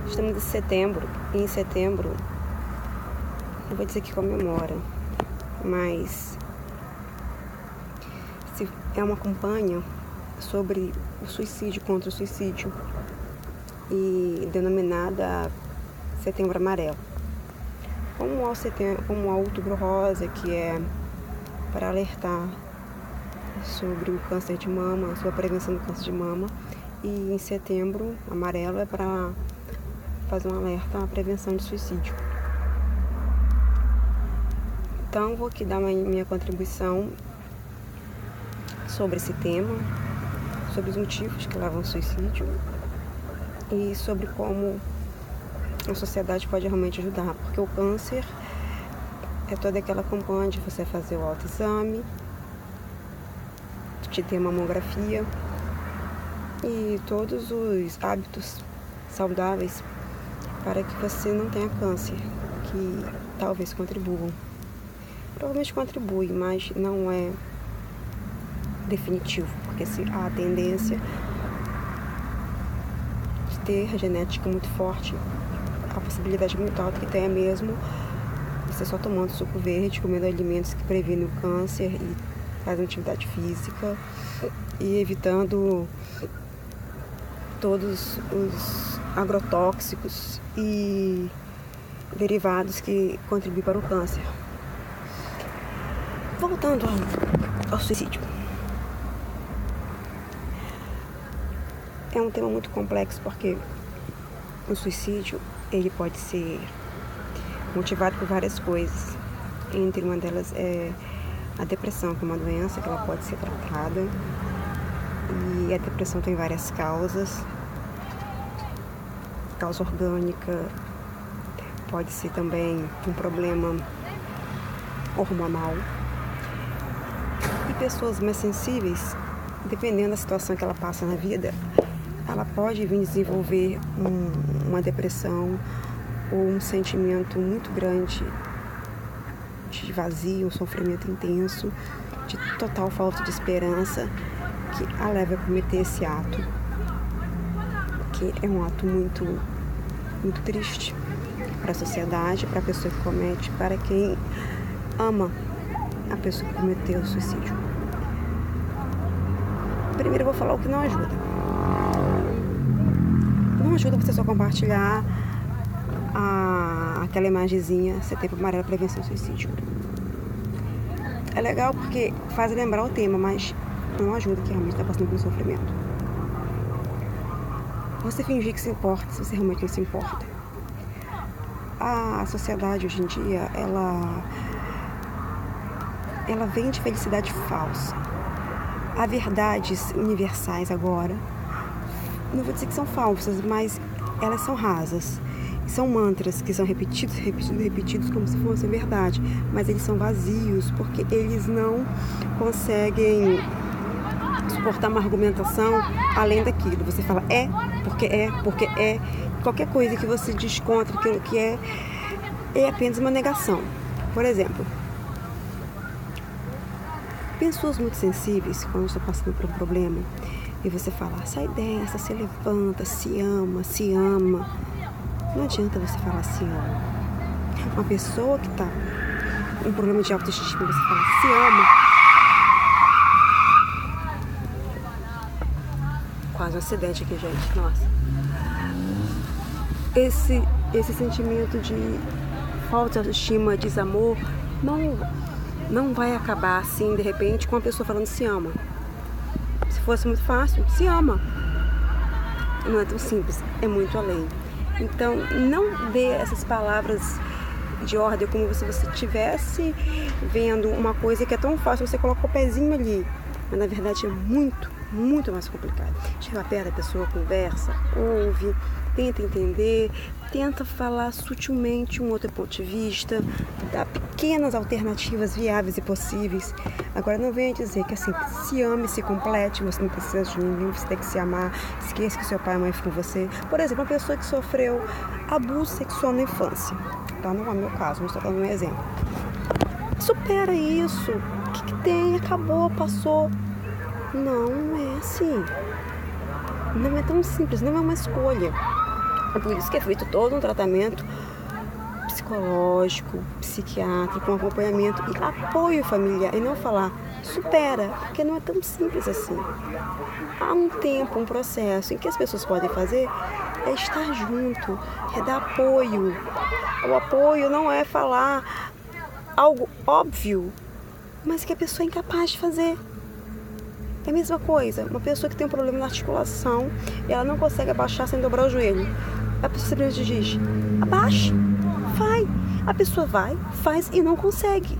Estamos em setembro, e em setembro, não vou dizer que comemora, mas é uma campanha sobre o suicídio, contra o suicídio, e denominada Setembro Amarelo. Como o Outubro Rosa, que é para alertar sobre o câncer de mama, sobre a prevenção do câncer de mama, e em Setembro Amarelo é para fazer um alerta à prevenção de suicídio. Então, vou aqui dar minha contribuição sobre esse tema, sobre os motivos que levam ao suicídio e sobre como a sociedade pode realmente ajudar, porque o câncer é toda aquela campanha de você fazer o autoexame, de ter mamografia e todos os hábitos saudáveis para que você não tenha câncer, que talvez contribuam. Provavelmente contribui, mas não é definitivo, porque se há a tendência de ter a genética muito forte, a possibilidade muito alta que tenha mesmo você só tomando suco verde, comendo alimentos que previnem o câncer e fazendo atividade física e evitando todos os agrotóxicos e derivados que contribuem para o câncer. Voltando ao suicídio. É um tema muito complexo porque o suicídio ele pode ser motivado por várias coisas. Entre uma delas é a depressão, que é uma doença que ela pode ser tratada. E a depressão tem várias causas. Causa orgânica, pode ser também um problema hormonal. E pessoas mais sensíveis, dependendo da situação que ela passa na vida, ela pode vir desenvolver uma depressão ou um sentimento muito grande de vazio, um sofrimento intenso, de total falta de esperança, que a leva a cometer esse ato, que é um ato muito, muito triste para a sociedade, para a pessoa que comete, para quem ama a pessoa que cometeu o suicídio. Primeiro eu vou falar o que não ajuda. Não ajuda você só compartilhar aquela imagenzinha Setembro Amarelo, prevenção do suicídio. É legal porque faz lembrar o tema, mas não ajuda que realmente está passando por sofrimento. Você fingir que se importa, se você realmente não se importa. A sociedade hoje em dia, ela vende felicidade falsa. Há verdades universais agora, não vou dizer que são falsas, mas elas são rasas. São mantras que são repetidos como se fossem verdade, mas eles são vazios porque eles não conseguem suportar uma argumentação além daquilo. Você fala porque é. Qualquer coisa que você diz contra aquilo que é apenas uma negação. Por exemplo, pessoas muito sensíveis, quando estão passando por um problema, e você fala, sai dessa, se levanta, se ama. Não adianta você falar se ama. Uma pessoa que está com um problema de autoestima, você fala, se ama. Quase um acidente aqui, gente. Nossa. Esse sentimento de falta de autoestima, desamor, não vai acabar assim, de repente, com a pessoa falando se ama. Se fosse muito fácil, se ama. Não é tão simples, é muito além. Então, não dê essas palavras de ordem como se você estivesse vendo uma coisa que é tão fácil, você coloca o pezinho ali. Mas, na verdade, é muito, muito mais complicado. Chega perto da pessoa, conversa, ouve, tenta entender, tenta falar sutilmente um outro ponto de vista, dá pequenas alternativas viáveis e possíveis. Agora não venha dizer que assim, se ame, se complete, você não precisa de ninguém, você tem que se amar, esqueça que seu pai e mãe foram você. Por exemplo, uma pessoa que sofreu abuso sexual na infância, tá? Não é o meu caso, mas estou dando um exemplo. Supera isso, o que tem? Acabou, passou. Não é assim. Não é tão simples, não é uma escolha. É por isso que é feito todo um tratamento psicológico, psiquiátrico, um acompanhamento e apoio familiar. E não falar, supera, porque não é tão simples assim. Há um tempo, um processo em que as pessoas podem fazer é estar junto, é dar apoio. O apoio não é falar algo óbvio, mas que a pessoa é incapaz de fazer. É a mesma coisa, uma pessoa que tem um problema na articulação, ela não consegue abaixar sem dobrar o joelho. A pessoa simplesmente diz, abaixe, vai. A pessoa vai, faz e não consegue.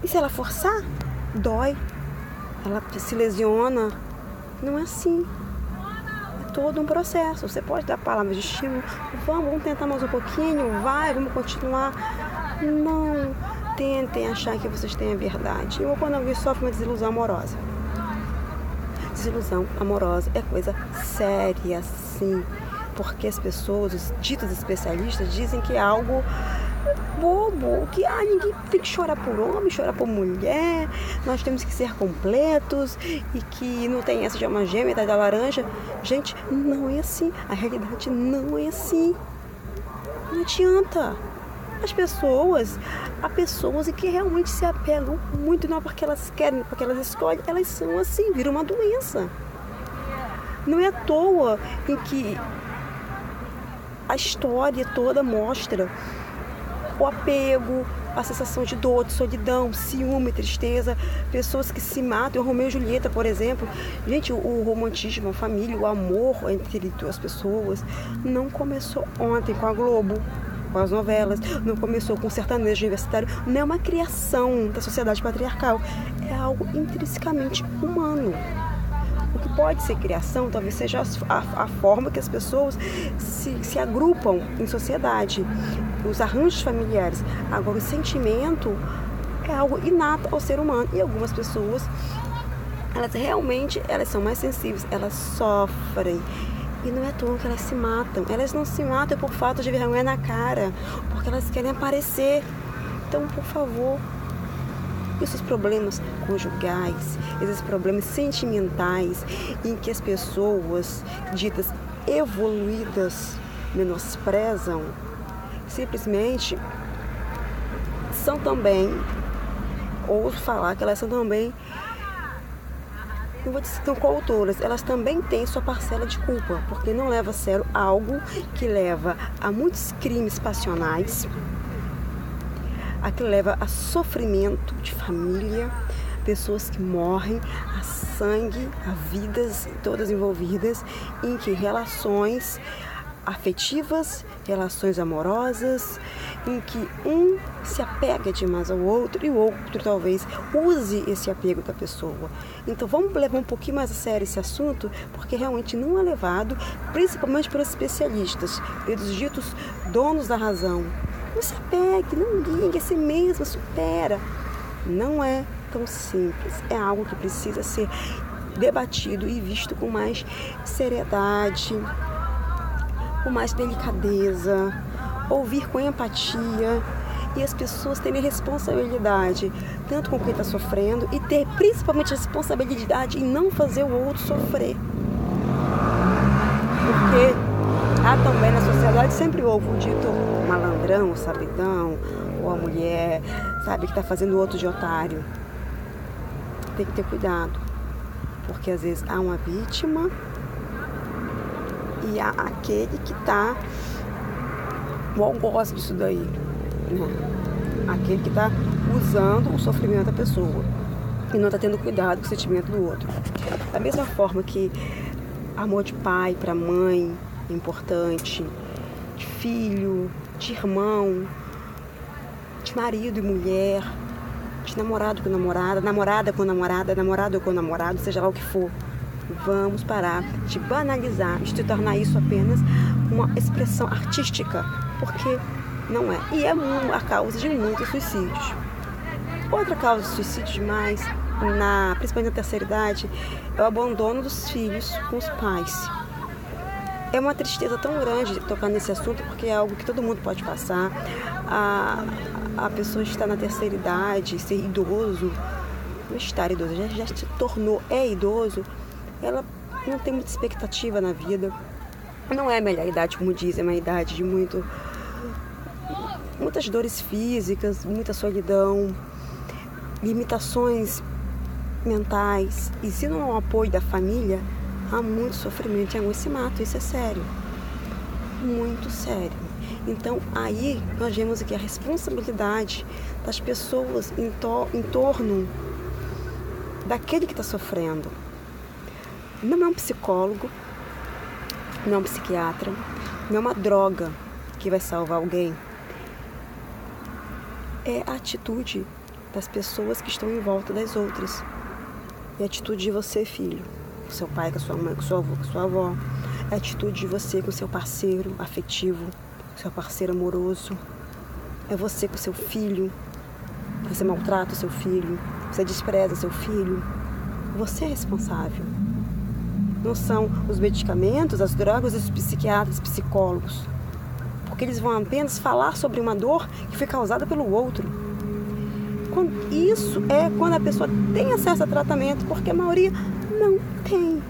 E se ela forçar, dói, ela se lesiona. Não é assim. É todo um processo. Você pode dar palavras de estímulo, vamos tentar mais um pouquinho, vai, vamos continuar. Não tentem achar que vocês têm a verdade. Ou quando alguém sofre uma desilusão amorosa. Desilusão amorosa é coisa séria, sim. Porque as pessoas, os ditos especialistas, dizem que é algo bobo, que ninguém tem que chorar por homem, chorar por mulher, nós temos que ser completos e que não tem essa de alma gêmea, da laranja. Gente, não é assim. A realidade não é assim. Não adianta. Há pessoas em que realmente se apegam muito, não porque elas querem, porque elas escolhem, elas são assim, viram uma doença. Não é à toa em que a história toda mostra o apego, a sensação de dor, de solidão, ciúme, tristeza, pessoas que se matam. O Romeu e Julieta, por exemplo. Gente, o romantismo, a família, o amor entre duas pessoas não começou ontem com a Globo, com as novelas, não começou com o sertanejo universitário, não é uma criação da sociedade patriarcal, é algo intrinsecamente humano. O que pode ser criação talvez seja a forma que as pessoas se agrupam em sociedade, os arranjos familiares. Agora, o sentimento é algo inato ao ser humano. E algumas pessoas, elas são mais sensíveis, elas sofrem. E não é à toa que elas se matam. Elas não se matam por falta de vergonha na cara, porque elas querem aparecer. Então, por favor, esses problemas conjugais, esses problemas sentimentais, em que as pessoas ditas evoluídas menosprezam, simplesmente são também, ou falar que elas são também, não vou dizer que são coautoras, elas também têm sua parcela de culpa, porque não leva a sério algo que leva a muitos crimes passionais, a que leva a sofrimento de família, pessoas que morrem, a sangue, a vidas todas envolvidas, em que relações afetivas, relações amorosas, em que um se apega demais ao outro e o outro talvez use esse apego da pessoa. Então vamos levar um pouquinho mais a sério esse assunto, porque realmente não é levado, principalmente pelos especialistas, pelos ditos donos da razão. Não se apegue, não ligue, a si mesmo, supera. Não é tão simples, é algo que precisa ser debatido e visto com mais seriedade, com mais delicadeza, ouvir com empatia e as pessoas terem responsabilidade tanto com quem está sofrendo e ter principalmente responsabilidade em não fazer o outro sofrer. Porque há também na sociedade sempre houve o dito malandrão, o sabidão, ou a mulher, sabe, que está fazendo o outro de otário. Tem que ter cuidado, porque às vezes há uma vítima e há aquele que está o algoz disso daí, né? Aquele que está usando o sofrimento da pessoa e não está tendo cuidado com o sentimento do outro. Da mesma forma que amor de pai para mãe é importante, de filho, de irmão, de marido e mulher, de namorado com namorada, namorada com namorada, namorado com namorado, seja lá o que for. Vamos parar de banalizar, de se tornar isso apenas uma expressão artística, porque não é. E é a causa de muitos suicídios. Outra causa de suicídio demais, principalmente na terceira idade, é o abandono dos filhos com os pais. É uma tristeza tão grande tocar nesse assunto, porque é algo que todo mundo pode passar. A pessoa está na terceira idade, ser idoso, não estar idoso, já se tornou, é idoso, ela não tem muita expectativa na vida, Não é a melhor idade, como dizem, é uma idade de muitas dores físicas, muita solidão, limitações mentais. E se não há o apoio da família, há muito sofrimento e alguns se matam. Isso é sério, muito sério. Então aí nós vemos aqui a responsabilidade das pessoas em torno daquele que está sofrendo. Não é um psicólogo, não é um psiquiatra, não é uma droga que vai salvar alguém. É a atitude das pessoas que estão em volta das outras. É a atitude de você, filho, com seu pai, com sua mãe, com seu avô, com sua avó. É a atitude de você com seu parceiro afetivo, seu parceiro amoroso. É você com seu filho. Você maltrata o seu filho, você despreza seu filho. Você é responsável. Não são os medicamentos, as drogas, os psiquiatras, psicólogos. Porque eles vão apenas falar sobre uma dor que foi causada pelo outro. Isso é quando a pessoa tem acesso a tratamento, porque a maioria não tem.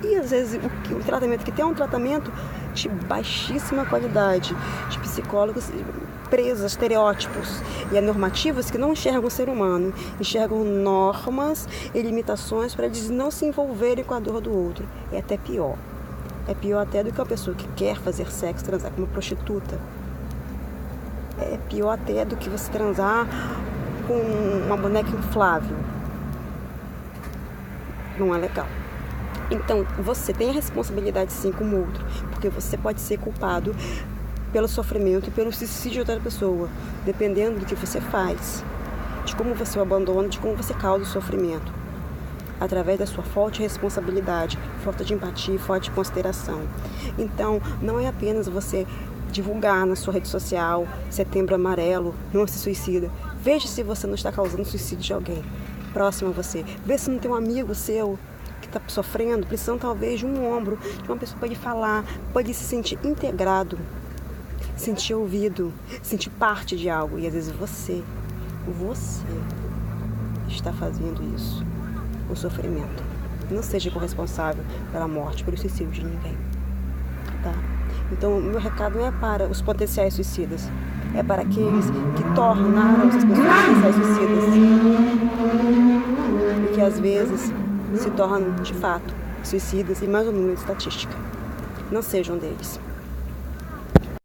E às vezes o tratamento que tem é um tratamento de baixíssima qualidade, de psicólogos presos a estereótipos e a normativas que não enxergam o ser humano, enxergam normas e limitações para eles não se envolverem com a dor do outro. É até pior. É pior até do que uma pessoa que quer fazer sexo, transar com uma prostituta. É pior até do que você transar com uma boneca inflável. Não é legal. Então, você tem a responsabilidade sim com o outro, porque você pode ser culpado pelo sofrimento e pelo suicídio de outra pessoa, dependendo do que você faz, de como você o abandona, de como você causa o sofrimento, através da sua falta de responsabilidade, falta de empatia, falta de consideração. Então, não é apenas você divulgar na sua rede social, Setembro Amarelo, não se suicida. Veja se você não está causando suicídio de alguém próximo a você. Veja se não tem um amigo seu que está sofrendo, precisando talvez de um ombro, de uma pessoa que pode falar, pode se sentir integrado, sentir ouvido, sentir parte de algo. E às vezes você está fazendo isso, o sofrimento. Não seja corresponsável pela morte, pelo suicídio de ninguém, tá? Então, o meu recado não é para os potenciais suicidas, é para aqueles que tornaram essas pessoas potenciais suicidas e que às vezes se tornam de fato suicidas e mais um número de estatística. Não sejam deles.